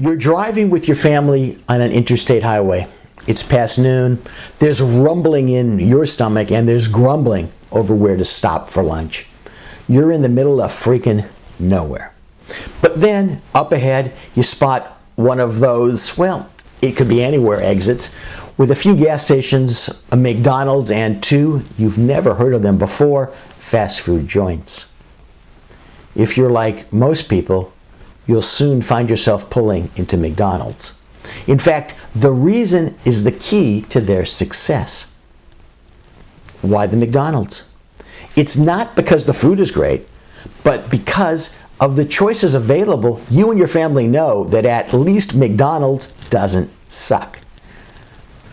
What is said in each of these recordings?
You're driving with your family on an interstate highway. It's past noon. There's rumbling in your stomach and there's grumbling over where to stop for lunch. You're in the middle of freaking nowhere. But then up ahead, you spot one of those, well, it could be anywhere exits, with a few gas stations, a McDonald's, and two, you've never heard of them before, fast food joints. If you're like most people, you'll soon find yourself pulling into McDonald's. In fact, the reason is the key to their success. Why the McDonald's? It's not because the food is great, but because of the choices available. You and your family know that at least McDonald's doesn't suck.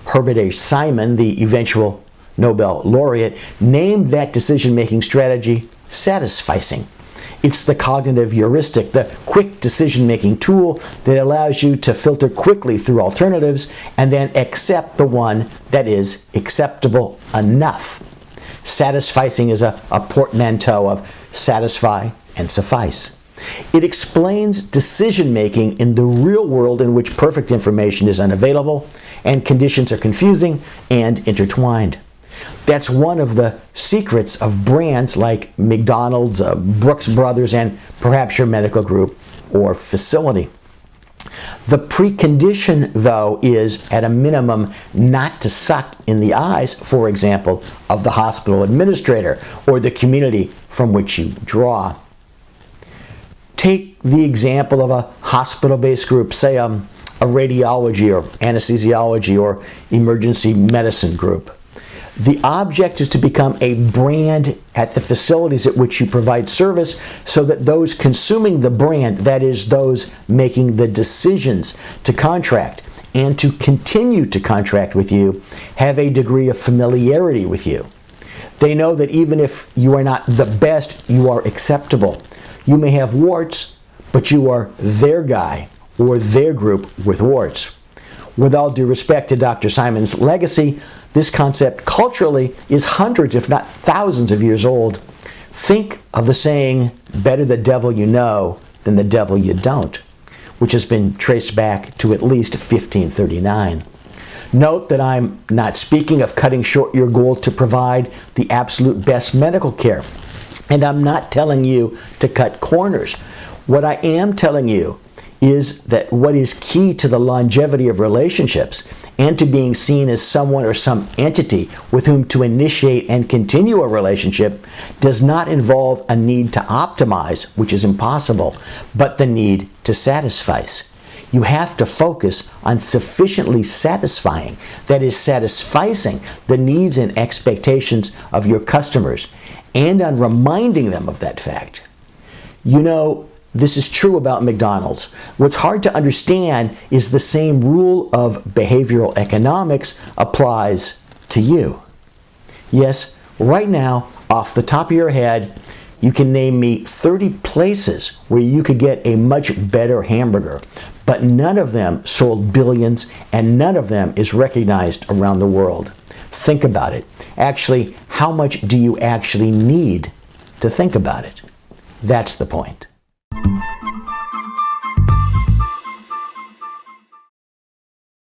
Herbert H. Simon, the eventual Nobel laureate, named that decision-making strategy Satisficing. It's the cognitive heuristic, the quick decision-making tool that allows you to filter quickly through alternatives and then accept the one that is acceptable enough. Satisficing is a portmanteau of satisfy and suffice. It explains decision-making in the real world in which perfect information is unavailable and conditions are confusing and intertwined. That's one of the secrets of brands like McDonald's, Brooks Brothers, and perhaps your medical group or facility. The precondition, though, is at a minimum not to suck in the eyes, for example, of the hospital administrator or the community from which you draw. Take the example of a hospital-based group, say a radiology or anesthesiology or emergency medicine group. The object is to become a brand at the facilities at which you provide service so that those consuming the brand, that is, those making the decisions to contract and to continue to contract with you, have a degree of familiarity with you. They know that even if you are not the best, you are acceptable. You may have warts, but you are their guy or their group with warts. With all due respect to Dr. Simon's legacy, this concept culturally is hundreds, if not thousands of years old. Think of the saying, better the devil you know than the devil you don't, which has been traced back to at least 1539. Note that I'm not speaking of cutting short your goal to provide the absolute best medical care. And I'm not telling you to cut corners. What I am telling you is that what is key to the longevity of relationships and to being seen as someone or some entity with whom to initiate and continue a relationship does not involve a need to optimize, which is impossible, but the need to satisfy. You have to focus on sufficiently satisfying, that is, satisficing the needs and expectations of your customers, and on reminding them of that fact. You know, this is true about McDonald's. What's hard to understand is the same rule of behavioral economics applies to you. Yes, right now, off the top of your head, you can name me 30 places where you could get a much better hamburger, but none of them sold billions and none of them is recognized around the world. Think about it. Actually, how much do you actually need to think about it? That's the point.